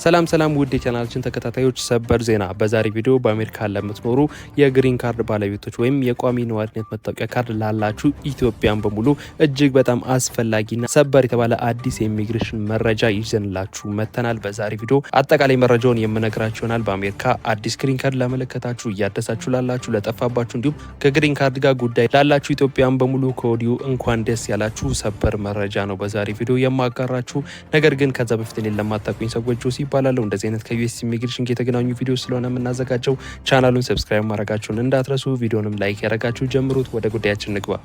ሰላም ውድ የቻናላችን ተከታታዮች ሰበር ዜና በዛሬ ቪዲዮ በአሜሪካ ለምትኖሩ የግሪን ካርድ ባለቤቶች ወይም የቋሚ ነዋሪነት መታወቂያ ካርድ ላላችሁ ኢትዮጵያን በሙሉ እጅግ በጣም አስፈላጊና ሰበር የተባለ አዲስ የኢሚግሬሽን መረጃ ይዘንላችሁ መተናል። በዛሬ ቪዲዮ አጠቃላይ መረጃውን የምነግራችሁ ይሆናል። በአሜሪካ አዲስ ግሪን ካርድ ላመለከታችሁ፣ እያደሳችሁ ላላችሁ፣ ለጠፋባችሁ እንዲሁም ከግሪን ካርድ ጋር ጉዳይ ላላችሁ ኢትዮጵያን በሙሉ ከወዲሁ እንኳን ደስ ያላችሁ ሰበር መረጃ ነው በዛሬ ቪዲዮ የማጋራችሁ። ነገር ግን ከዛ በፊት እኔን ለማታውቁኝ ሰዎች ይባላል እንደዚህ አይነት ከዩኤስ ኢሚግሬሽን የተገናኙ ቪዲዮ ስለሆነ የምናዘጋጀው ቻናሉን ሰብስክራይብ ማድረጋችሁን እንዳትረሱ፣ ቪዲዮንም ላይክ ያደረጋችሁ ጀምሩት። ወደ ጉዳያችን ንግባ።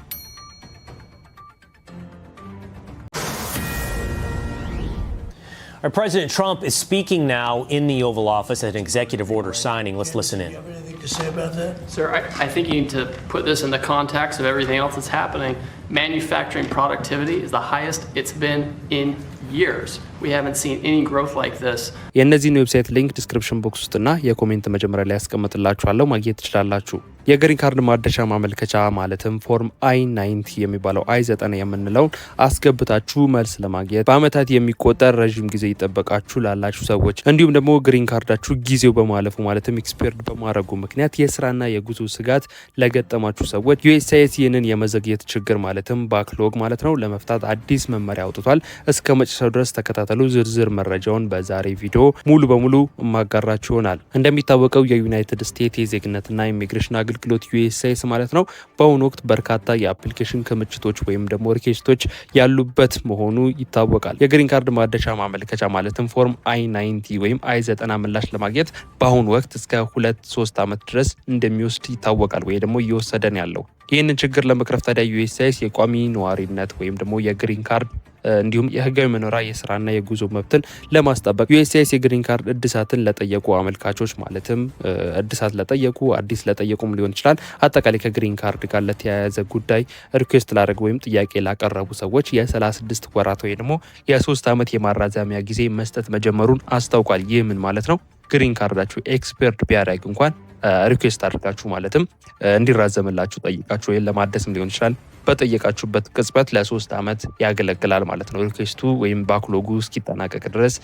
Our President Trump is speaking now in the Oval Office at an executive order signing. Let's listen in. Do you have anything to say about that? Sir, I think you need to put this in the context of everything else that's happening. Manufacturing productivity is the highest it's been in years. We haven't seen any growth like this. የእነዚህን ዌብሳይት ሊንክ ዲስክሪፕሽን ቦክስ ውስጥና የኮሜንት መጀመሪያ ላይ ያስቀምጥላችኋለሁ ማግኘት ትችላላችሁ። የግሪን ካርድ ማደሻ ማመልከቻ ማለትም ፎርም I-90 የሚባለው I-90 የምንለውን አስገብታችሁ መልስ ለማግኘት በአመታት የሚቆጠር ረዥም ጊዜ ይጠበቃችሁ ላላችሁ ሰዎች እንዲሁም ደግሞ ግሪን ካርዳችሁ ጊዜው በማለፉ ማለትም ኤክስፓየርድ በማድረጉ ምክንያት የስራና የጉዞ ስጋት ለገጠማችሁ ሰዎች ዩኤስሲአይኤስ ይህንን የመዘግየት ችግር ማለትም ባክሎግ ማለት ነው ለመፍታት አዲስ መመሪያ አውጥቷል። እስከ መጨረሻው ድረስ ተከታተሉ። ዝርዝር መረጃውን በዛሬ ቪዲዮ ሙሉ በሙሉ ማጋራችሁ ይሆናል። እንደሚታወቀው የዩናይትድ ስቴትስ የዜግነትና ኢሚግሬሽን አገልግሎት ዩኤስሲአይኤስ ማለት ነው በአሁኑ ወቅት በርካታ የአፕሊኬሽን ክምችቶች ወይም ደግሞ ሪኩዌስቶች ያሉበት መሆኑ ይታወቃል። የግሪን ካርድ ማደሻ ማመልከቻ ማለትም ፎርም I-90 ወይም I-90 ምላሽ ለማግኘት በአሁኑ ወቅት እስከ 2-3 ዓመት ድረስ እንደሚወስድ ይታወቃል ወይ ደግሞ እየወሰደን ያለው። ይህንን ችግር ለመቅረፍ ታዲያ ዩኤስሲአይኤስ የቋሚ ነዋሪነት ወይም ደግሞ የግሪን ካርድ እንዲሁም የህጋዊ መኖሪያ የስራና የጉዞ መብትን ለማስጠበቅ ዩኤስሲአይኤስ የግሪን ካርድ እድሳትን ለጠየቁ አመልካቾች ማለትም እድሳት ለጠየቁ አዲስ ለጠየቁም ሊሆን ይችላል አጠቃላይ ከግሪን ካርድ ጋር ለተያያዘ ጉዳይ ሪኩዌስት ላደረጉ ወይም ጥያቄ ላቀረቡ ሰዎች የ36 ወራት ወይ ደግሞ የ3 ዓመት የማራዘሚያ ጊዜ መስጠት መጀመሩን አስታውቋል። ይህ ምን ማለት ነው? ግሪን ካርዳችሁ ኤክስፓየርድ ቢያደርግ እንኳን ሪኩዌስት አድርጋችሁ ማለትም እንዲራዘምላችሁ ጠይቃችሁ ወይም ለማደስም ሊሆን ይችላል በጠየቃችሁበት ቅጽበት ለ3 ዓመት ያገለግላል ማለት ነው። ሪኩዌስቱ ወይም ባክሎጉ እስኪጠናቀቅ ድረስ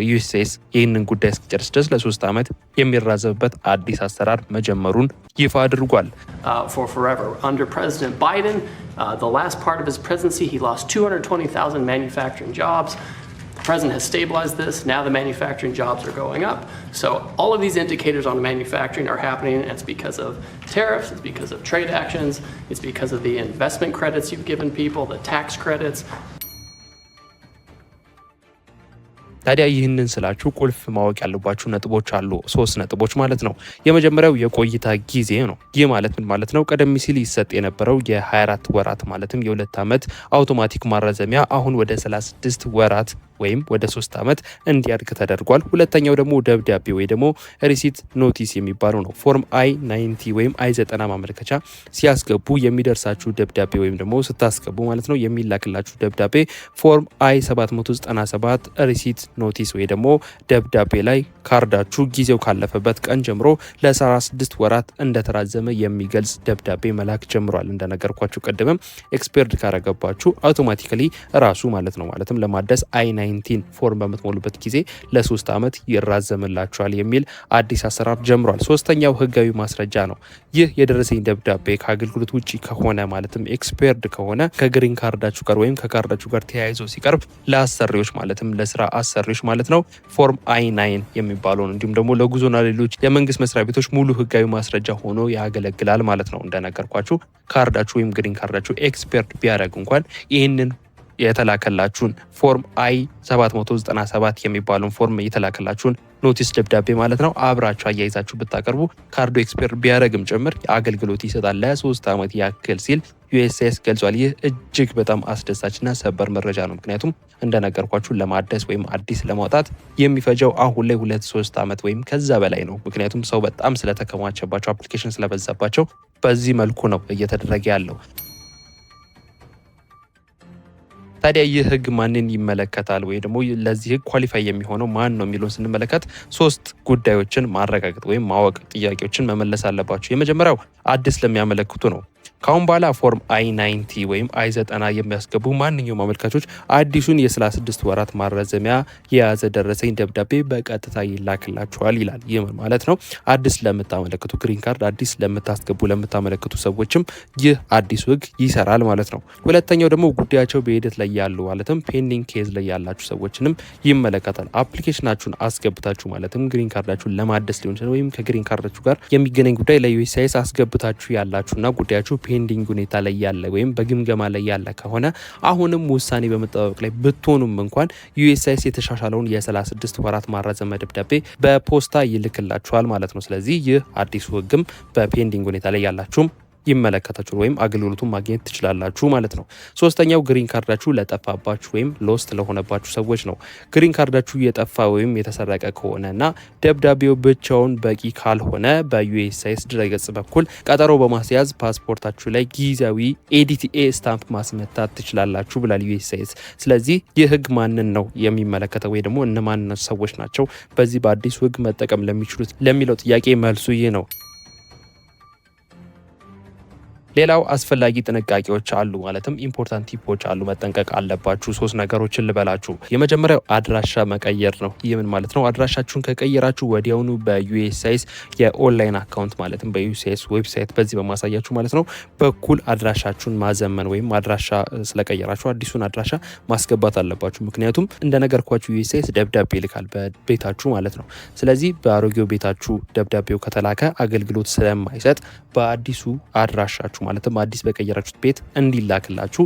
ዩኤስሲአይኤስ ይህንን ጉዳይ እስኪጨርስ ድረስ ለ3 ዓመት የሚራዘምበት አዲስ አሰራር መጀመሩን ይፋ አድርጓል። For forever. Under President Biden, the last part of his presidency, he lost 220,000 manufacturing jobs. The president has stabilized this. Now the manufacturing jobs are going up. So all of these indicators on manufacturing are happening, and it's because of tariffs, it's because of trade actions, it's because of the investment credits you've given people, the tax credits. ታዲያ ይህንን ስላችሁ ቁልፍ ማወቅ ያለባችሁ ነጥቦች አሉ። 3 ነጥቦች ማለት ነው። የመጀመሪያው የቆይታ ጊዜ ነው። ይህ ማለት ምን ማለት ነው? ቀደም ሲል ይሰጥ የነበረው የ24 ወራት ማለትም የ2 ዓመት አውቶማቲክ ማራዘሚያ አሁን ወደ 36 ወራት ወይም ወደ 3 ዓመት እንዲያድግ ተደርጓል። ሁለተኛው ደግሞ ደብዳቤ ወይ ደግሞ ሪሲት ኖቲስ የሚባለው ነው። ፎርም I-90 ወይም I-90 ማመልከቻ ሲያስገቡ የሚደርሳችሁ ደብዳቤ ወይም ደግሞ ስታስገቡ ማለት ነው የሚላክላችሁ ደብዳቤ ፎርም I-797 ሪሲት ኖቲስ ወይ ደግሞ ደብዳቤ ላይ ካርዳችሁ ጊዜው ካለፈበት ቀን ጀምሮ ለ36 ወራት እንደተራዘመ የሚገልጽ ደብዳቤ መላክ ጀምሯል። እንደነገርኳችሁ ቀደምም ኤክስፓየርድ ካረገባችሁ አውቶማቲካሊ ራሱ ማለት ነው ማለትም ለማደስ I-90 ፎርም በምትሞሉበት ጊዜ ለ3 ዓመት ይራዘምላችኋል የሚል አዲስ አሰራር ጀምሯል። ሶስተኛው ህጋዊ ማስረጃ ነው። ይህ የደረሰኝ ደብዳቤ ከአገልግሎት ውጪ ከሆነ ማለትም ኤክስፓየርድ ከሆነ ከግሪን ካርዳችሁ ጋር ወይም ከካርዳችሁ ጋር ተያይዞ ሲቀርብ ለአሰሪዎች ማለትም ለስራ አሰሪዎች ማለት ነው ፎርም I-9 የሚባለውን እንዲሁም ደግሞ ለጉዞና ሌሎች የመንግስት መስሪያ ቤቶች ሙሉ ህጋዊ ማስረጃ ሆኖ ያገለግላል ማለት ነው። እንደነገርኳችሁ ካርዳችሁ ወይም ግሪን ካርዳችሁ ኤክስፓየርድ ቢያደርግ እንኳን ይህንን የተላከላችሁን ፎርም I-797 የሚባለውን ፎርም የተላከላችሁን ኖቲስ ደብዳቤ ማለት ነው አብራችሁ አያይዛችሁ ብታቀርቡ ካርዱ ኤክስፓየር ቢያደርግም ጭምር አገልግሎት ይሰጣል ለ3 ዓመት ያክል ሲል ዩኤስሲአይኤስ ገልጿል። ይህ እጅግ በጣም አስደሳችና ሰበር መረጃ ነው። ምክንያቱም እንደነገርኳችሁ ለማደስ ወይም አዲስ ለማውጣት የሚፈጀው አሁን ላይ 2-3 ዓመት ወይም ከዛ በላይ ነው። ምክንያቱም ሰው በጣም ስለተከማቸባቸው አፕሊኬሽን ስለበዛባቸው በዚህ መልኩ ነው እየተደረገ ያለው። ታዲያ ይህ ህግ ማንን ይመለከታል ወይ ደግሞ ለዚህ ህግ ኳሊፋይ የሚሆነው ማን ነው የሚለውን ስንመለከት 3 ጉዳዮችን ማረጋገጥ ወይም ማወቅ ጥያቄዎችን መመለስ አለባችሁ። የመጀመሪያው አዲስ ለሚያመለክቱ ነው። ካሁን በኋላ ፎርም I-90 ወይም I-90 የሚያስገቡ ማንኛውም አመልካቾች አዲሱን የ36 ወራት ማራዘሚያ የያዘ ደረሰኝ ደብዳቤ በቀጥታ ይላክላቸዋል ይላል። ይህ ማለት ነው አዲስ ለምታመለክቱ ግሪን ካርድ አዲስ ለምታስገቡ ለምታመለክቱ ሰዎችም ይህ አዲሱ ህግ ይሰራል ማለት ነው። ሁለተኛው ደግሞ ጉዳያቸው በሂደት ላይ ያሉ ማለትም ፔንዲንግ ኬዝ ላይ ያላችሁ ሰዎችንም ይመለከታል። አፕሊኬሽናችሁን አስገብታችሁ ማለትም ግሪን ካርዳችሁን ለማደስ ሊሆን ይችላል ወይም ከግሪን ካርዳችሁ ጋር የሚገናኝ ጉዳይ ለዩኤስሲአይኤስ አስገብታችሁ ያላችሁና ጉዳያችሁ ፔንዲንግ ሁኔታ ላይ ያለ ወይም በግምገማ ላይ ያለ ከሆነ አሁንም ውሳኔ በመጠባበቅ ላይ ብትሆኑም እንኳን ዩኤስሲአይኤስ የተሻሻለውን የ36 ወራት ማራዘሚያ ደብዳቤ በፖስታ ይልክላችኋል ማለት ነው። ስለዚህ ይህ አዲሱ ህግም በፔንዲንግ ሁኔታ ላይ ያላችሁም ይመለከታችሁ ወይም አገልግሎቱን ማግኘት ትችላላችሁ ማለት ነው። ሶስተኛው ግሪን ካርዳችሁ ለጠፋባችሁ ወይም ሎስት ለሆነባችሁ ሰዎች ነው። ግሪን ካርዳችሁ የጠፋ ወይም የተሰረቀ ከሆነና ደብዳቤው ብቻውን በቂ ካልሆነ በዩኤስሲአይኤስ ድረገጽ በኩል ቀጠሮ በማስያዝ ፓስፖርታችሁ ላይ ጊዜያዊ ኤዲቲኤ ስታምፕ ማስመታት ትችላላችሁ ብላል ዩኤስሲአይኤስ። ስለዚህ ይህ ህግ ማንን ነው የሚመለከተው ወይ ደግሞ እነማን ሰዎች ናቸው በዚህ በአዲሱ ህግ መጠቀም ለሚችሉት ለሚለው ጥያቄ መልሱ ይህ ነው። ሌላው አስፈላጊ ጥንቃቄዎች አሉ ማለትም ኢምፖርታንት ቲፖች አሉ መጠንቀቅ አለባችሁ። 3 ነገሮችን ልበላችሁ። የመጀመሪያው አድራሻ መቀየር ነው። ይህ ምን ማለት ነው? አድራሻችሁን ከቀየራችሁ ወዲያውኑ በዩኤስሲአይኤስ የኦንላይን አካውንት ማለትም በዩኤስሲአይኤስ ዌብሳይት በዚህ በማሳያችሁ ማለት ነው በኩል አድራሻችሁን ማዘመን ወይም አድራሻ ስለቀየራችሁ አዲሱን አድራሻ ማስገባት አለባችሁ። ምክንያቱም እንደነገርኳችሁ ዩኤስሲአይኤስ ደብዳቤ ይልካል በቤታችሁ ማለት ነው። ስለዚህ በአሮጌው ቤታችሁ ደብዳቤው ከተላከ አገልግሎት ስለማይሰጥ በአዲሱ አድራሻችሁ ማለትም አዲስ በቀየራችሁት ቤት እንዲላክላችሁ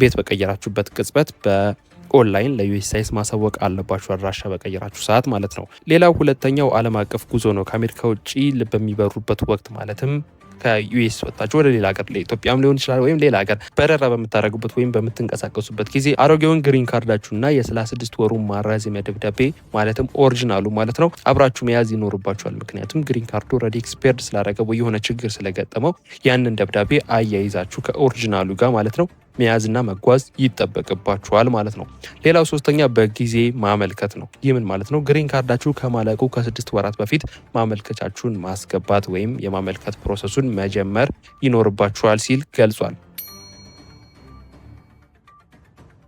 ቤት በቀየራችሁበት ቅጽበት በኦንላይን ለዩኤስሲአይኤስ ማሳወቅ አለባችሁ አድራሻ በቀየራችሁ ሰዓት ማለት ነው። ሌላው ሁለተኛው ዓለም አቀፍ ጉዞ ነው። ከአሜሪካ ውጭ በሚበሩበት ወቅት ማለትም ከዩኤስ ወጣችሁ ወደ ሌላ ሀገር ለኢትዮጵያም ሊሆን ይችላል ወይም ሌላ ሀገር በረራ በምታደርጉበት ወይም በምትንቀሳቀሱበት ጊዜ አሮጌውን ግሪን ካርዳችሁና የ36 ወሩ ማራዘሚያ ደብዳቤ ማለትም ኦሪጂናሉ ማለት ነው አብራችሁ መያዝ ይኖርባችኋል። ምክንያቱም ግሪን ካርዱ ኦልሬዲ ኤክስፓየርድ ስላደረገ ወይ የሆነ ችግር ስለገጠመው ያንን ደብዳቤ አያይዛችሁ ከኦሪጂናሉ ጋር ማለት ነው መያዝና መጓዝ ይጠበቅባችኋል ማለት ነው። ሌላው ሶስተኛ በጊዜ ማመልከት ነው። ይህ ምን ማለት ነው? ግሪን ካርዳችሁ ከማለቁ ከ6 ወራት በፊት ማመልከቻችሁን ማስገባት ወይም የማመልከት ፕሮሰሱን መጀመር ይኖርባችኋል ሲል ገልጿል።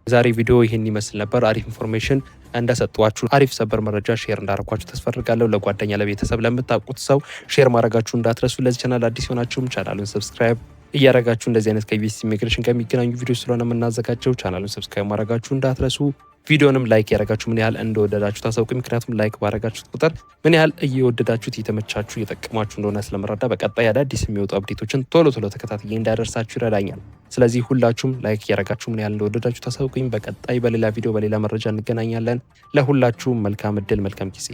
ዛሬ ቪዲዮ ይህን ይመስል ነበር። አሪፍ ኢንፎርሜሽን እንደሰጧችሁ አሪፍ ሰበር መረጃ ሼር እንዳደረኳችሁ ተስፋ አድርጋለሁ። ለጓደኛ ለቤተሰብ ለምታውቁት ሰው ሼር ማድረጋችሁ እንዳትረሱ። ለዚህ ቻናል አዲስ ሆናችሁም ቻናሉን ሰብስክራይብ እያረጋችሁ እንደዚህ አይነት ከዩኤስ ኢሚግሬሽን ከሚገናኙ ቪዲዮ ስለሆነ የምናዘጋጀው ቻናሉን ሰብስክራይብ ማድረጋችሁ እንዳትረሱ። ቪዲዮንም ላይክ ያረጋችሁ ምን ያህል እንደወደዳችሁ ታሳውቁ። ምክንያቱም ላይክ ባረጋችሁት ቁጥር ምን ያህል እየወደዳችሁት እየተመቻችሁ እየጠቀማችሁ እንደሆነ ስለመረዳ በቀጣይ አዳዲስ የሚወጡ አፕዴቶችን ቶሎ ተከታትዬ እንዳደርሳችሁ ይረዳኛል። ስለዚህ ሁላችሁም ላይክ ያረጋችሁ ምን ያህል እንደወደዳችሁ ታሳውቁኝ። በቀጣይ በሌላ ቪዲዮ በሌላ መረጃ እንገናኛለን። ለሁላችሁም መልካም እድል መልካም ጊዜ